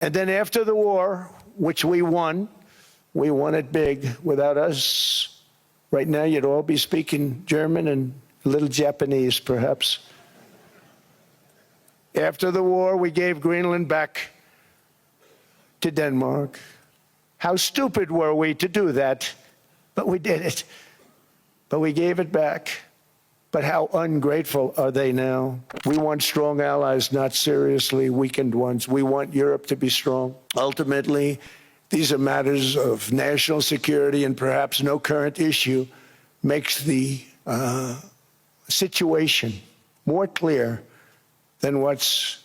And then after the war, which we won it big. Without us, right now you'd all be speaking German and a little Japanese, perhaps. After the war, we gave Greenland back to Denmark. How stupid were we to do that? But we did it. But we gave it back. But how ungrateful are they now? We want strong allies, not seriously weakened ones. We want Europe to be strong. Ultimately, these are matters of national security, and perhaps no current issue makes the situation more clear than what's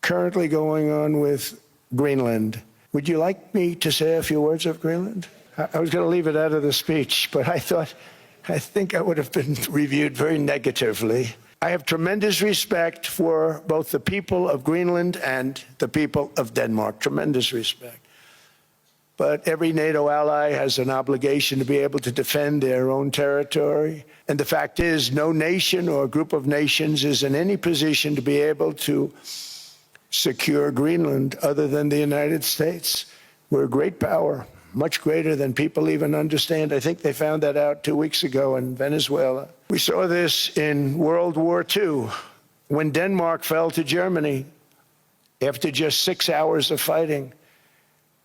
currently going on with Greenland. Would you like me to say a few words of Greenland? I was going to leave it out of the speech, but I think I would have been reviewed very negatively. I have tremendous respect for both the people of Greenland and the people of Denmark, tremendous respect. But every NATO ally has an obligation to be able to defend their own territory. And the fact is, no nation or group of nations is in any position to be able to secure Greenland other than the United States. We're a great power, much greater than people even understand. I think they found that out 2 weeks ago in Venezuela. We saw this in World War II, when Denmark fell to Germany after just 6 hours of fighting,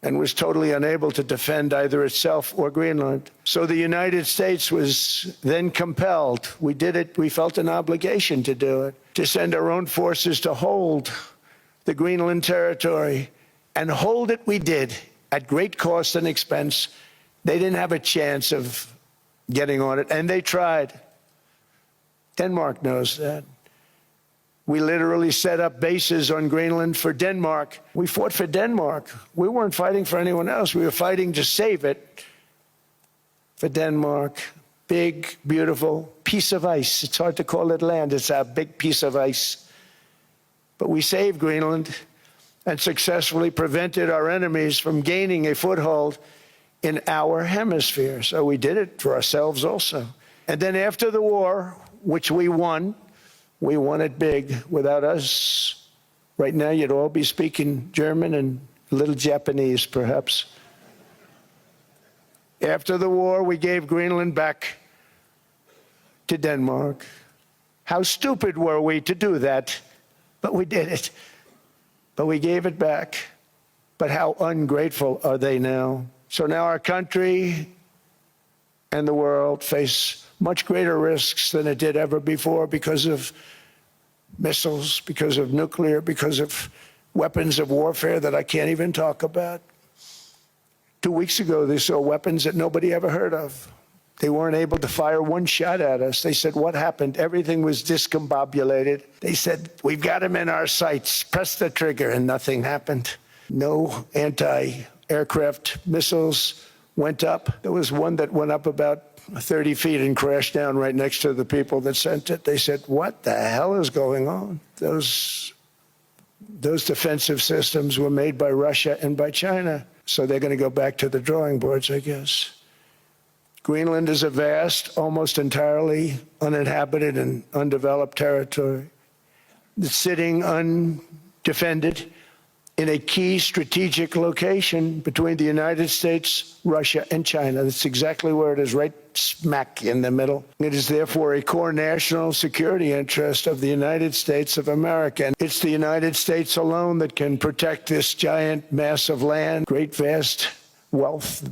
and was totally unable to defend either itself or Greenland. So the United States was then compelled, we did it, we felt an obligation to do it, to send our own forces to hold the Greenland territory, and hold it we did at great cost and expense. They didn't have a chance of getting on it, and they tried. Denmark knows that. We literally set up bases on Greenland for Denmark. We fought for Denmark. We weren't fighting for anyone else. We were fighting to save it for Denmark. Big, beautiful piece of ice. It's hard to call it land. It's a big piece of ice. But we saved Greenland and successfully prevented our enemies from gaining a foothold in our hemisphere. So we did it for ourselves also. And then after the war, which we won it big. Without us, right now you'd all be speaking German and a little Japanese, perhaps. After the war, we gave Greenland back to Denmark. How stupid were we to do that? But we did it. But we gave it back. But how ungrateful are they now? So now our country and the world face much greater risks than it did ever before because of missiles, because of nuclear, because of weapons of warfare that I can't even talk about. 2 weeks ago, they saw weapons that nobody ever heard of. They weren't able to fire one shot at us. They said, what happened? Everything was discombobulated. They said, we've got them in our sights. Press the trigger, and nothing happened. No anti-aircraft missiles went up. There was one that went up about 30 feet and crashed down right next to the people that sent it. They said, what the hell is going on? Those defensive systems were made by Russia and by China. So they're going to go back to the drawing boards, I guess. Greenland is a vast, almost entirely uninhabited and undeveloped territory that's sitting undefended in a key strategic location between the United States, Russia, and China. That's exactly where it is, right smack in the middle. It is therefore a core national security interest of the United States of America. And it's the United States alone that can protect this giant mass of land, great vast wealth,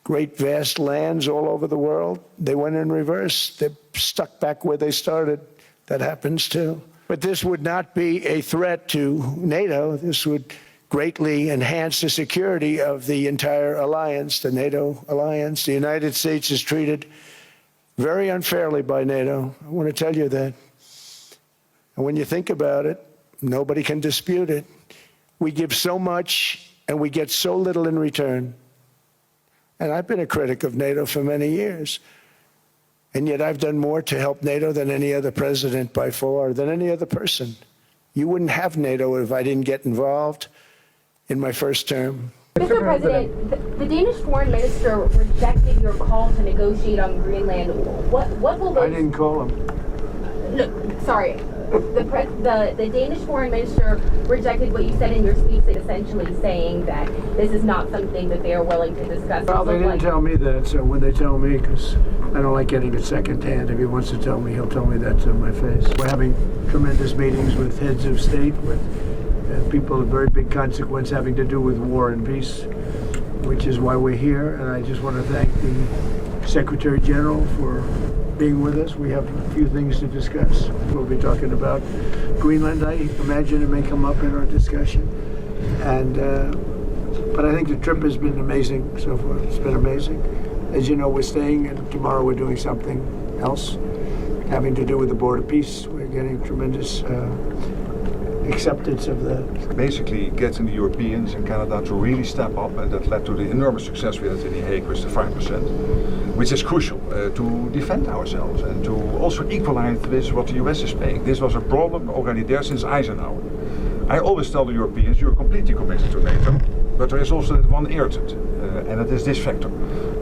great vast lands all over the world. They went in reverse. They're stuck back where they started. That happens too. But this would not be a threat to NATO. This would greatly enhance the security of the entire alliance, the NATO alliance. The United States is treated very unfairly by NATO. I want to tell you that. And when you think about it, nobody can dispute it. We give so much and we get so little in return. And I've been a critic of NATO for many years. And yet I've done more to help NATO than any other president by far, than any other person. You wouldn't have NATO if I didn't get involved in my first term. Mr. President, the Danish foreign minister rejected your call to negotiate on Greenland. What will those... I didn't call him. No, sorry. the Danish foreign minister rejected what you said in your speech, essentially saying that this is not something that they are willing to discuss. Well, they didn't tell me that, so when they tell me, because I don't like getting it secondhand, if he wants to tell me, he'll tell me that to my face. We're having tremendous meetings with heads of state, with people of very big consequence having to do with war and peace, which is why we're here. And I just want to thank the Secretary General for being with us. We have a few things to discuss. We'll be talking about Greenland. I imagine it may come up in our discussion. And but I think the trip has been amazing so far. It's been amazing. As you know, we're staying, and tomorrow we're doing something else having to do with the Board of Peace. We're getting tremendous acceptance of that. Basically getting the Europeans and Canada to really step up, and that led to the enormous success we had in The Hague with the 5%, which is crucial to defend ourselves and to also equalize with what the US is paying. This was a problem already there since Eisenhower. I always tell the Europeans, you're completely committed to NATO, but there is also one irritant, and it is this factor,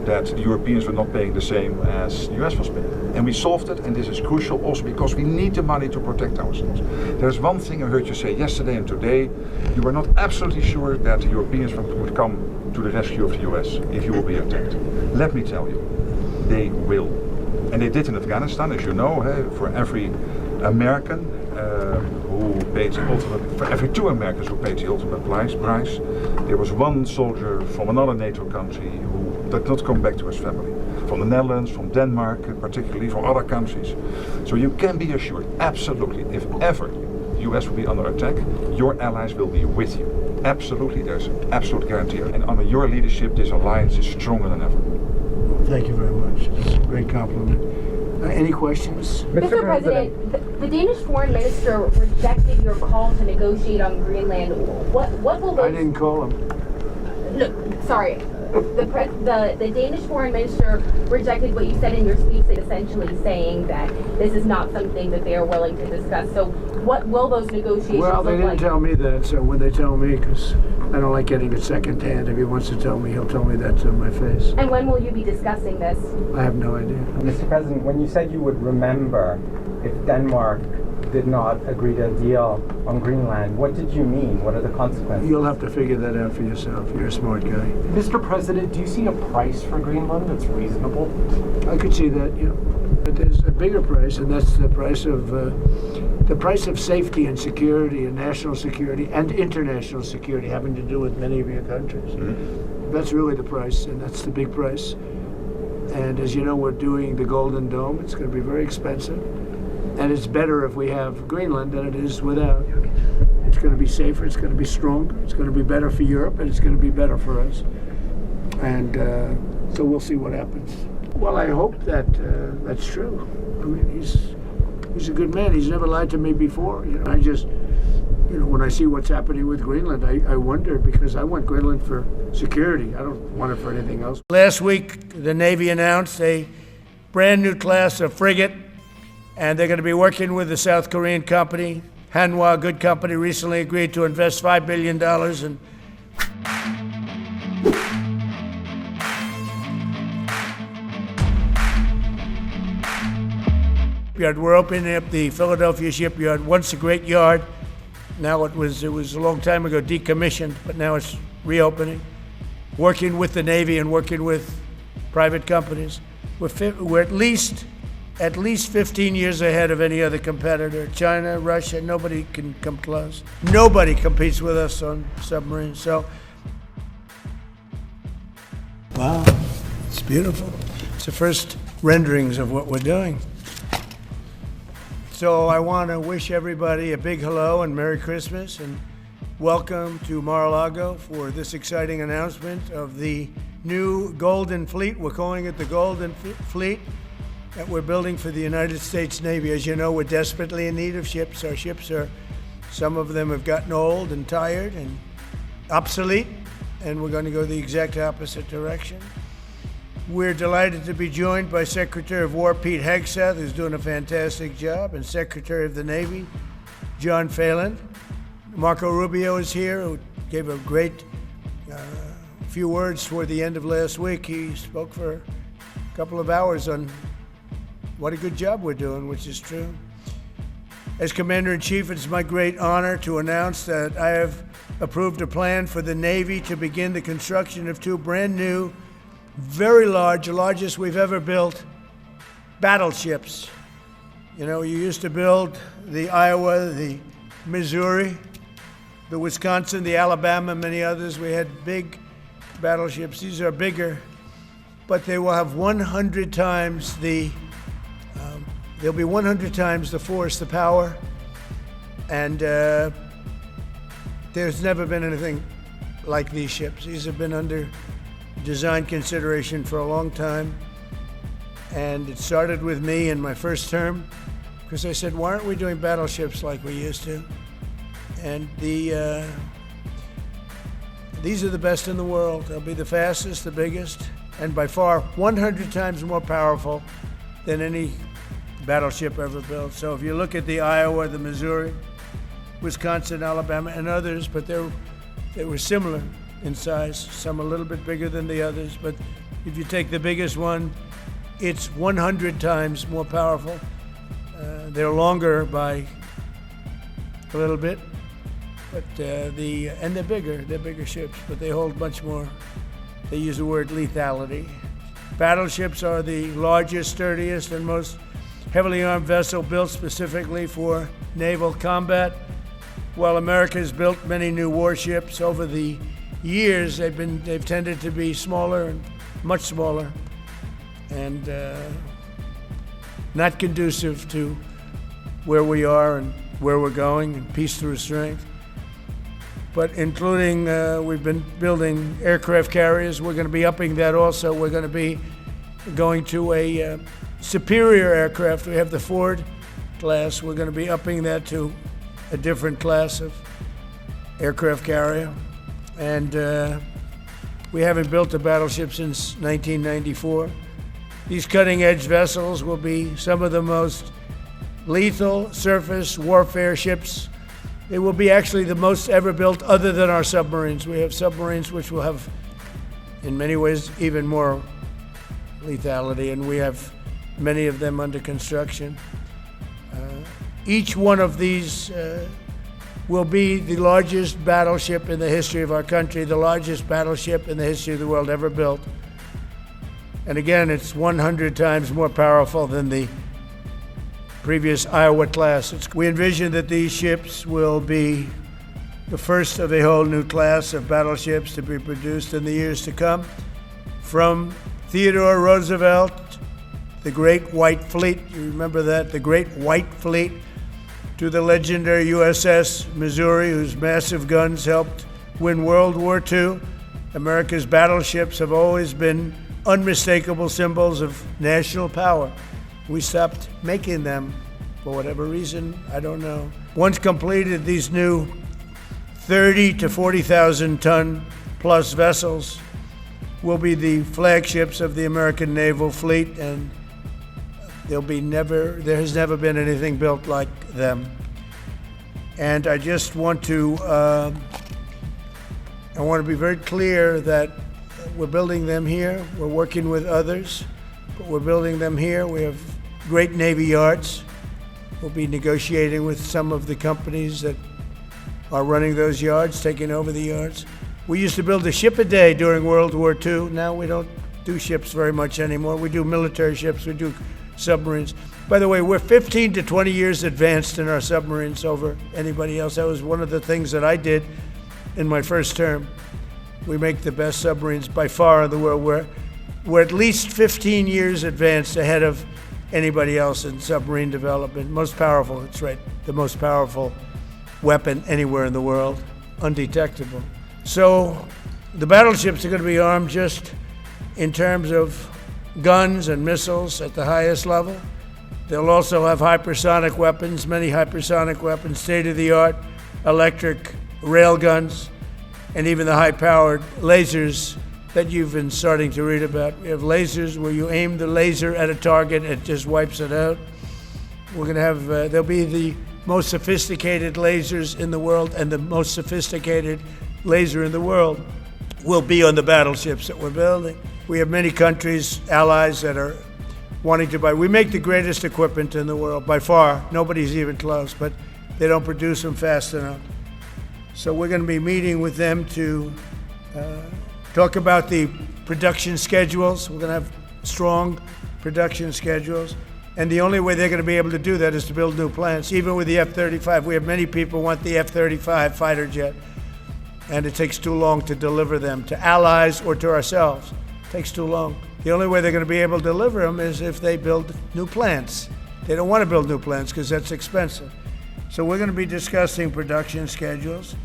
that the Europeans were not paying the same as the US was paying. And we solved it, and this is crucial also because we need the money to protect ourselves. There's one thing I heard you say yesterday and today, you were not absolutely sure that the Europeans would come to the rescue of the US if you will be attacked. Let me tell you, they will. And they did in Afghanistan, as you know, for every American who paid the ultimate, for every 2 Americans who paid the ultimate price, there was one soldier from another NATO country who did not come back to his family. From the Netherlands, from Denmark, particularly from other countries. So you can be assured, absolutely, if ever the US will be under attack, your allies will be with you. Absolutely, there's an absolute guarantee. And under your leadership, this alliance is stronger than ever. Thank you very much. It's a great compliment. Any questions? Mr. President, the Danish foreign minister rejected your call to negotiate on Greenland. What will those... I didn't call him. Look, sorry. The Danish foreign minister rejected what you said in your speech, essentially saying that this is not something that they are willing to discuss. So what will those negotiations Well, they look didn't like? tell me that, so when they tell me, because I don't like getting it secondhand, if he wants to tell me, he'll tell me that to my face. And when will you be discussing this? I have no idea. Mr. President, when you said you would remember if Denmark did not agree to a deal on Greenland, what did you mean? What are the consequences? You'll have to figure that out for yourself. You're a smart guy. Mr. President, do you see a price for Greenland that's reasonable? I could see that, yeah. But there's a bigger price, and that's the price of safety and security and national security and international security having to do with many of your countries. Mm-hmm. That's really the price, and that's the big price. And as you know, we're doing the Golden Dome. It's going to be very expensive. And it's better if we have Greenland than it is without. It's going to be safer, it's going to be stronger, it's going to be better for Europe, and it's going to be better for us. And so we'll see what happens. Well, I hope that that's true. I mean, he's a good man. He's never lied to me before. You know, I just, when I see what's happening with Greenland, I wonder, because I want Greenland for security. I don't want it for anything else. Last week, the Navy announced a brand new class of frigate, and they're going to be working with the South Korean company. Hanwha, a good company, recently agreed to invest $5 billion in shipyard. We're opening up the Philadelphia shipyard, once a great yard. Now it was a long time ago decommissioned, but now it's reopening. Working with the Navy and working with private companies. We're at least 15 years ahead of any other competitor. China, Russia, nobody can come close. Nobody competes with us on submarines. So, wow, it's beautiful. It's the first renderings of what we're doing. So I want to wish everybody a big hello and Merry Christmas and welcome to Mar-a-Lago for this exciting announcement of the new Golden Fleet. We're calling it the Golden Fleet that we're building for the United States Navy. As you know, we're desperately in need of ships. Our ships some of them have gotten old and tired and obsolete, and we're going to go the exact opposite direction. We're delighted to be joined by Secretary of War Pete Hegseth, who's doing a fantastic job, and Secretary of the Navy, John Phelan. Marco Rubio is here, who gave a great few words toward the end of last week. He spoke for a couple of hours on what a good job we're doing, which is true. As Commander-in-Chief, it's my great honor to announce that I have approved a plan for the Navy to begin the construction of two brand new, very large, the largest we've ever built, battleships. You know, you used to build the Iowa, the Missouri, the Wisconsin, the Alabama, many others. We had big battleships. These are bigger, but they will have 100 times the, they'll be 100 times the force, the power, and there's never been anything like these ships. These have been under design consideration for a long time, and it started with me in my first term, because I said, why aren't we doing battleships like we used to? And these are the best in the world. They'll be the fastest, the biggest, and by far 100 times more powerful than any battleship ever built. So if you look at the Iowa, the Missouri, Wisconsin, Alabama, and others, but they were similar in size, some a little bit bigger than the others, but if you take the biggest one, it's 100 times more powerful. They're longer by a little bit, but and they're bigger ships, but they hold much more. They use the word lethality. Battleships are the largest, sturdiest, and most heavily armed vessel built specifically for naval combat. While America has built many new warships over the years, they've tended to be smaller and much smaller, and not conducive to where we are and where we're going, and peace through strength. But including, we've been building aircraft carriers. We're going to be upping that also. We're going to be going to a superior aircraft. We have the Ford class. We're going to be upping that to a different class of aircraft carrier. And we haven't built a battleship since 1994. These cutting-edge vessels will be some of the most lethal surface warfare ships. They will be actually the most ever built other than our submarines. We have submarines which will have, in many ways, even more lethality, and we have many of them under construction. Each one of these will be the largest battleship in the history of our country, the largest battleship in the history of the world ever built. And again, it's 100 times more powerful than the previous Iowa class. We envision that these ships will be the first of a whole new class of battleships to be produced in the years to come. From Theodore Roosevelt, the Great White Fleet, you remember that, the Great White Fleet, to the legendary USS Missouri, whose massive guns helped win World War II. America's battleships have always been unmistakable symbols of national power. We stopped making them for whatever reason, I don't know. Once completed, these new 30 to 40,000 ton plus vessels will be the flagships of the American naval fleet, and there has never been anything built like them. And I just want to, be very clear that we're building them here. We're working with others, but we're building them here. We have great Navy yards. We'll be negotiating with some of the companies that are running those yards, taking over the yards. We used to build a ship a day during World War II. Now we don't do ships very much anymore. We do military ships, we do submarines. By the way, we're 15 to 20 years advanced in our submarines over anybody else. That was one of the things that I did in my first term. We make the best submarines by far in the world. We're at least 15 years advanced ahead of anybody else in submarine development. Most powerful, that's right, the most powerful weapon anywhere in the world, undetectable. So the battleships are going to be armed just in terms of guns and missiles at the highest level. They'll also have hypersonic weapons, many hypersonic weapons, state-of-the-art electric rail guns, and even the high-powered lasers that you've been starting to read about. We have lasers where you aim the laser at a target, it just wipes it out. We're going to have, there'll be the most sophisticated lasers in the world, and the most sophisticated laser in the world will be on the battleships that we're building. We have many countries, allies, that are wanting to buy. We make the greatest equipment in the world, by far. Nobody's even close, but they don't produce them fast enough. So we're going to be meeting with them to talk about the production schedules. We're going to have strong production schedules. And the only way they're going to be able to do that is to build new plants. Even with the F-35, we have many people want the F-35 fighter jet, and it takes too long to deliver them to allies or to ourselves. It takes too long. The only way they're going to be able to deliver them is if they build new plants. They don't want to build new plants because that's expensive. So we're going to be discussing production schedules.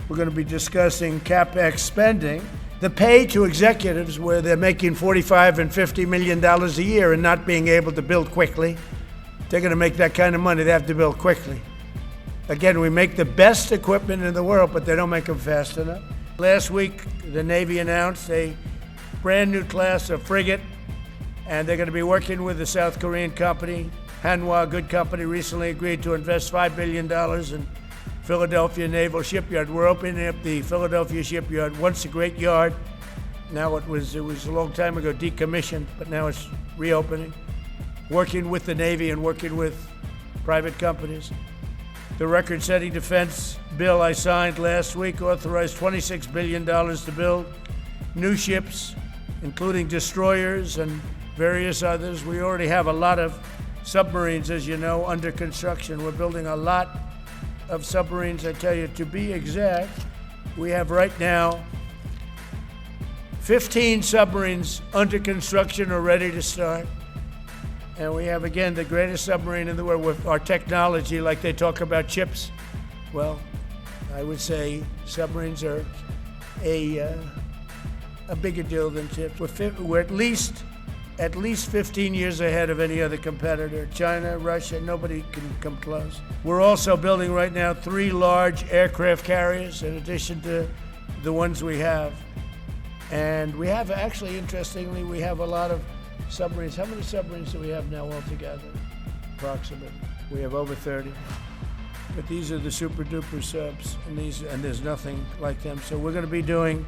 We're going to be discussing CapEx spending, the pay to executives where they're making $45 and $50 million a year and not being able to build quickly. They're going to make that kind of money. They have to build quickly. Again, we make the best equipment in the world, but they don't make them fast enough. Last week, the Navy announced a brand new class of frigate, and they're going to be working with the South Korean company. Hanwha, a good company, recently agreed to invest $5 billion in Philadelphia Naval Shipyard. We're opening up the Philadelphia Shipyard, once a great yard. Now it was a long time ago decommissioned, but now it's reopening. Working with the Navy and working with private companies. The record-setting defense bill I signed last week authorized $26 billion to build new ships, including destroyers and various others. We already have a lot of submarines, as you know, under construction. We're building a lot of submarines. I tell you, to be exact, we have right now 15 submarines under construction or ready to start. And we have, again, the greatest submarine in the world with our technology, like they talk about chips. Well, I would say submarines are a bigger deal than chips. We're at least 15 years ahead of any other competitor. China, Russia, nobody can come close. We're also building right now 3 large aircraft carriers in addition to the ones we have. And we have, actually, interestingly, we have a lot of submarines. How many submarines do we have now altogether? Approximately. We have over 30. But these are the super duper subs, and there's nothing like them. So we're going to be doing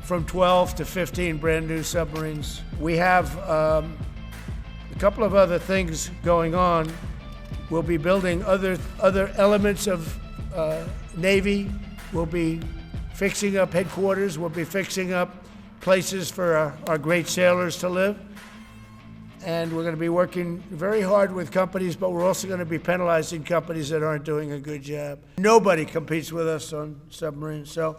from 12 to 15 brand new submarines. We have a couple of other things going on. We'll be building other elements of Navy. We'll be fixing up headquarters. We'll be fixing up places for our great sailors to live. And we're going to be working very hard with companies, but we're also going to be penalizing companies that aren't doing a good job. Nobody competes with us on submarines. So